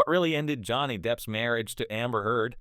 What really ended Johnny Depp's marriage to Amber Heard?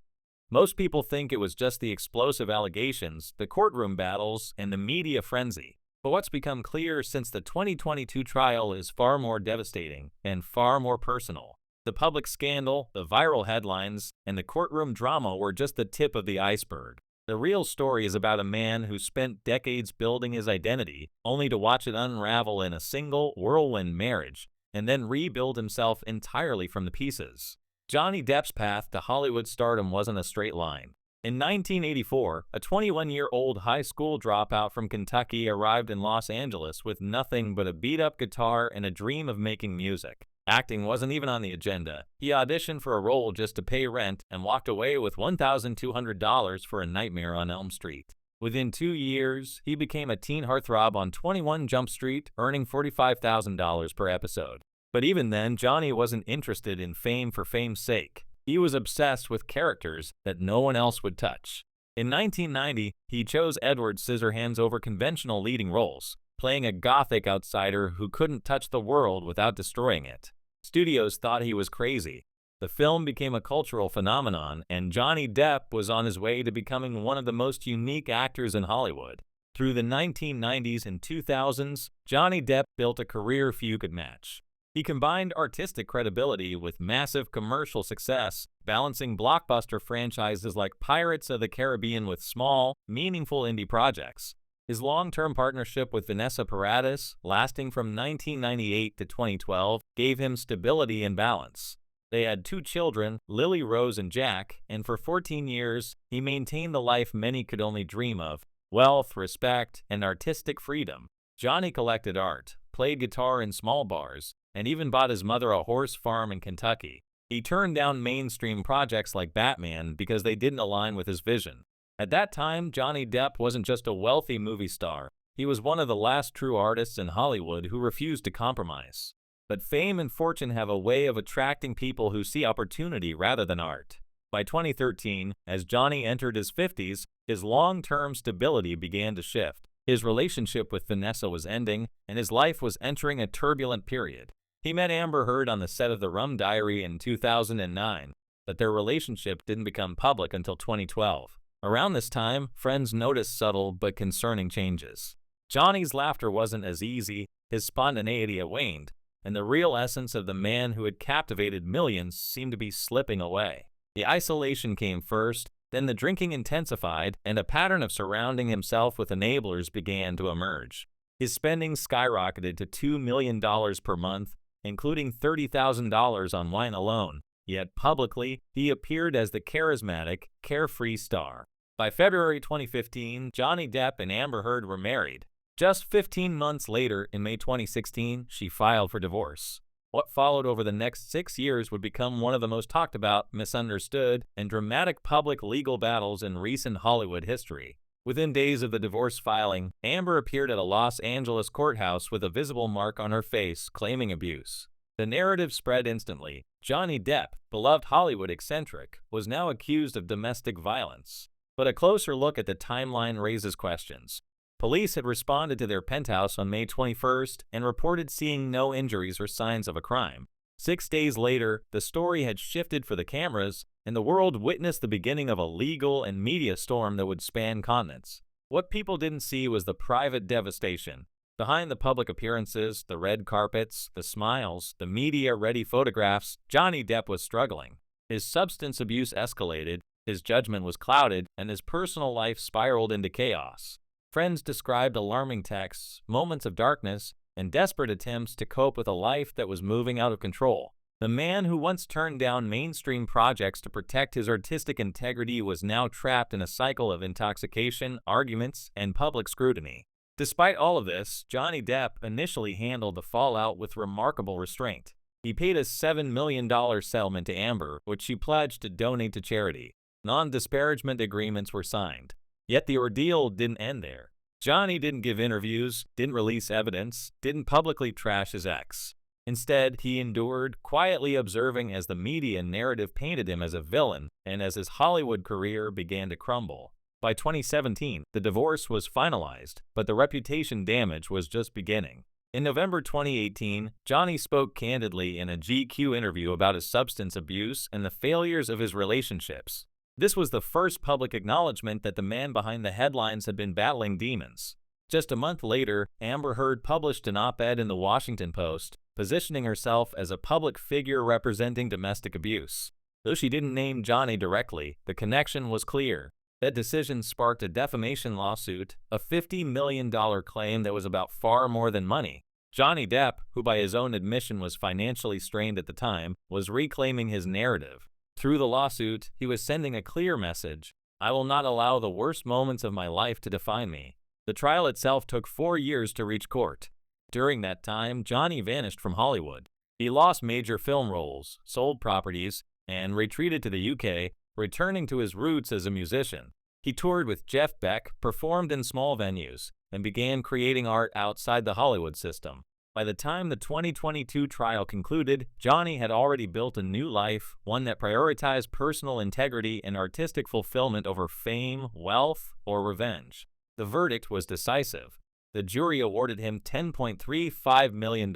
Most people think it was just the explosive allegations, the courtroom battles, and the media frenzy. But what's become clear since the 2022 trial is far more devastating and far more personal. The public scandal, the viral headlines, and the courtroom drama were just the tip of the iceberg. The real story is about a man who spent decades building his identity, only to watch it unravel in a single whirlwind marriage, and then rebuild himself entirely from the pieces. Johnny Depp's path to Hollywood stardom wasn't a straight line. In 1984, a 21-year-old high school dropout from Kentucky arrived in Los Angeles with nothing but a beat-up guitar and a dream of making music. Acting wasn't even on the agenda. He auditioned for a role just to pay rent and walked away with $1,200 for A Nightmare on Elm Street. Within 2 years, he became a teen heartthrob on 21 Jump Street, earning $45,000 per episode. But even then, Johnny wasn't interested in fame for fame's sake. He was obsessed with characters that no one else would touch. In 1990, he chose Edward Scissorhands over conventional leading roles, playing a gothic outsider who couldn't touch the world without destroying it. Studios thought he was crazy. The film became a cultural phenomenon, and Johnny Depp was on his way to becoming one of the most unique actors in Hollywood. Through the 1990s and 2000s, Johnny Depp built a career few could match. He combined artistic credibility with massive commercial success, balancing blockbuster franchises like Pirates of the Caribbean with small, meaningful indie projects. His long-term partnership with Vanessa Paradis, lasting from 1998 to 2012, gave him stability and balance. They had 2 children, Lily Rose and Jack, and for 14 years, he maintained the life many could only dream of: wealth, respect, and artistic freedom. Johnny collected art, played guitar in small bars, and even bought his mother a horse farm in Kentucky. He turned down mainstream projects like Batman because they didn't align with his vision. At that time, Johnny Depp wasn't just a wealthy movie star. He was one of the last true artists in Hollywood who refused to compromise. But fame and fortune have a way of attracting people who see opportunity rather than art. By 2013, as Johnny entered his 50s, his long-term stability began to shift. His relationship with Vanessa was ending, and his life was entering a turbulent period. He met Amber Heard on the set of The Rum Diary in 2009, but their relationship didn't become public until 2012. Around this time, friends noticed subtle but concerning changes. Johnny's laughter wasn't as easy, his spontaneity had waned, and the real essence of the man who had captivated millions seemed to be slipping away. The isolation came first, then the drinking intensified, and a pattern of surrounding himself with enablers began to emerge. His spending skyrocketed to $2 million per month, including $30,000 on wine alone, yet publicly, he appeared as the charismatic, carefree star. By February 2015, Johnny Depp and Amber Heard were married. Just 15 months later, in May 2016, she filed for divorce. What followed over the next 6 years would become one of the most talked about, misunderstood, and dramatic public legal battles in recent Hollywood history. Within days of the divorce filing, Amber appeared at a Los Angeles courthouse with a visible mark on her face claiming abuse. The narrative spread instantly. Johnny Depp, beloved Hollywood eccentric, was now accused of domestic violence. But a closer look at the timeline raises questions. Police had responded to their penthouse on May 21st and reported seeing no injuries or signs of a crime. 6 days later, the story had shifted for the cameras, and the world witnessed the beginning of a legal and media storm that would span continents. What people didn't see was the private devastation. Behind the public appearances, the red carpets, the smiles, the media-ready photographs, Johnny Depp was struggling. His substance abuse escalated, his judgment was clouded, and his personal life spiraled into chaos. Friends described alarming texts, moments of darkness, and desperate attempts to cope with a life that was moving out of control. The man who once turned down mainstream projects to protect his artistic integrity was now trapped in a cycle of intoxication, arguments, and public scrutiny. Despite all of this, Johnny Depp initially handled the fallout with remarkable restraint. He paid a $7 million settlement to Amber, which she pledged to donate to charity. Non-disparagement agreements were signed. Yet the ordeal didn't end there. Johnny didn't give interviews, didn't release evidence, didn't publicly trash his ex. Instead, he endured, quietly observing as the media narrative painted him as a villain and as his Hollywood career began to crumble. By 2017, the divorce was finalized, but the reputation damage was just beginning. In November 2018, Johnny spoke candidly in a GQ interview about his substance abuse and the failures of his relationships. This was the first public acknowledgement that the man behind the headlines had been battling demons. Just a month later, Amber Heard published an op-ed in the Washington Post, positioning herself as a public figure representing domestic abuse. Though she didn't name Johnny directly, the connection was clear. That decision sparked a defamation lawsuit, a $50 million claim that was about far more than money. Johnny Depp, who by his own admission was financially strained at the time, was reclaiming his narrative. Through the lawsuit, he was sending a clear message: "I will not allow the worst moments of my life to define me." The trial itself took 4 years to reach court. During that time, Johnny vanished from Hollywood. He lost major film roles, sold properties, and retreated to the UK, returning to his roots as a musician. He toured with Jeff Beck, performed in small venues, and began creating art outside the Hollywood system. By the time the 2022 trial concluded, Johnny had already built a new life, one that prioritized personal integrity and artistic fulfillment over fame, wealth, or revenge. The verdict was decisive. The jury awarded him $10.35 million,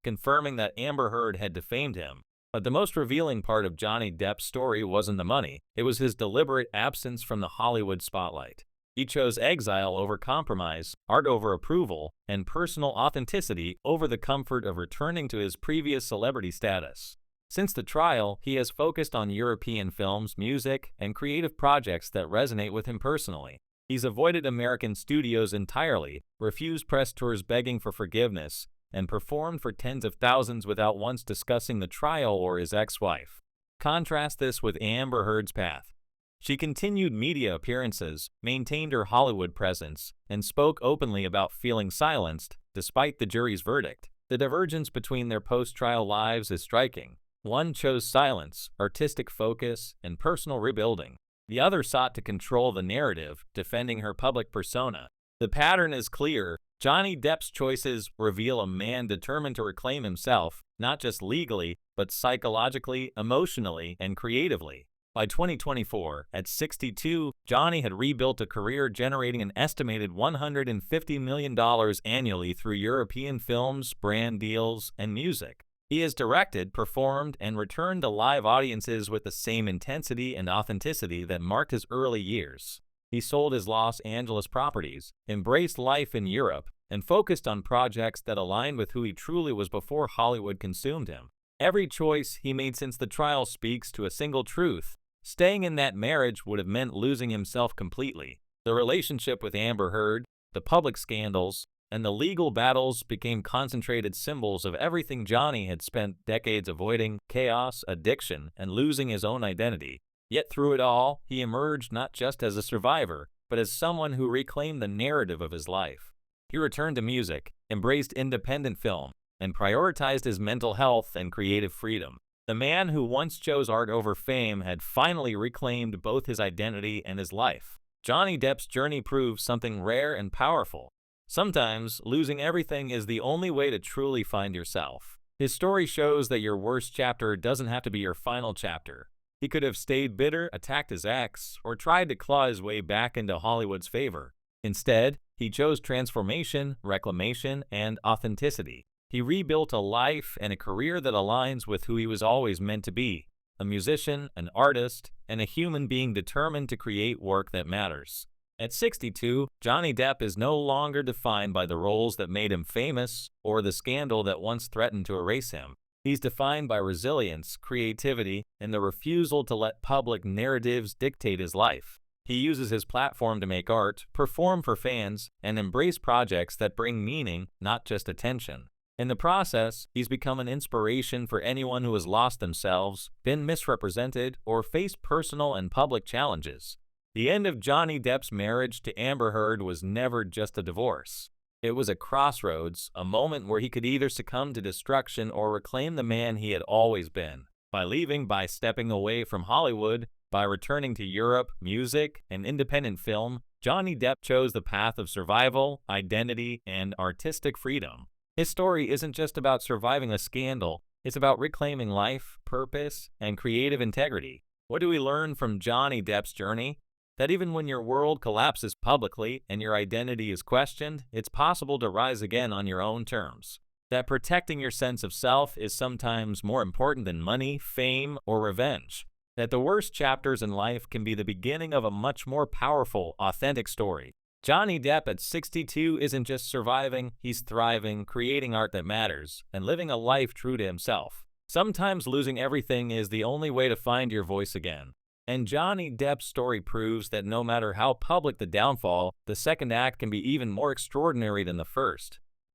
confirming that Amber Heard had defamed him. But the most revealing part of Johnny Depp's story wasn't the money, it was his deliberate absence from the Hollywood spotlight. He chose exile over compromise, art over approval, and personal authenticity over the comfort of returning to his previous celebrity status. Since the trial, he has focused on European films, music, and creative projects that resonate with him personally. He's avoided American studios entirely, refused press tours begging for forgiveness, and performed for tens of thousands without once discussing the trial or his ex-wife. Contrast this with Amber Heard's path. She continued media appearances, maintained her Hollywood presence, and spoke openly about feeling silenced, despite the jury's verdict. The divergence between their post-trial lives is striking. One chose silence, artistic focus, and personal rebuilding. The other sought to control the narrative, defending her public persona. The pattern is clear. Johnny Depp's choices reveal a man determined to reclaim himself, not just legally, but psychologically, emotionally, and creatively. By 2024, at 62, Johnny had rebuilt a career generating an estimated $150 million annually through European films, brand deals, and music. He has directed, performed, and returned to live audiences with the same intensity and authenticity that marked his early years. He sold his Los Angeles properties, embraced life in Europe, and focused on projects that aligned with who he truly was before Hollywood consumed him. Every choice he made since the trial speaks to a single truth: staying in that marriage would have meant losing himself completely. The relationship with Amber Heard, the public scandals, and the legal battles became concentrated symbols of everything Johnny had spent decades avoiding: chaos, addiction, and losing his own identity. Yet through it all, he emerged not just as a survivor, but as someone who reclaimed the narrative of his life. He returned to music, embraced independent film, and prioritized his mental health and creative freedom. The man who once chose art over fame had finally reclaimed both his identity and his life. Johnny Depp's journey proves something rare and powerful. Sometimes, losing everything is the only way to truly find yourself. His story shows that your worst chapter doesn't have to be your final chapter. He could have stayed bitter, attacked his ex, or tried to claw his way back into Hollywood's favor. Instead, he chose transformation, reclamation, and authenticity. He rebuilt a life and a career that aligns with who he was always meant to be: a musician, an artist, and a human being determined to create work that matters. At 62, Johnny Depp is no longer defined by the roles that made him famous or the scandal that once threatened to erase him. He's defined by resilience, creativity, and the refusal to let public narratives dictate his life. He uses his platform to make art, perform for fans, and embrace projects that bring meaning, not just attention. In the process, he's become an inspiration for anyone who has lost themselves, been misrepresented, or faced personal and public challenges. The end of Johnny Depp's marriage to Amber Heard was never just a divorce. It was a crossroads, a moment where he could either succumb to destruction or reclaim the man he had always been. By leaving, by stepping away from Hollywood, by returning to Europe, music, and independent film, Johnny Depp chose the path of survival, identity, and artistic freedom. His story isn't just about surviving a scandal, it's about reclaiming life, purpose, and creative integrity. What do we learn from Johnny Depp's journey? That even when your world collapses publicly and your identity is questioned, it's possible to rise again on your own terms. That protecting your sense of self is sometimes more important than money, fame, or revenge. That the worst chapters in life can be the beginning of a much more powerful, authentic story. Johnny Depp at 62 isn't just surviving, he's thriving, creating art that matters, and living a life true to himself. Sometimes losing everything is the only way to find your voice again. And Johnny Depp's story proves that no matter how public the downfall, the second act can be even more extraordinary than the first.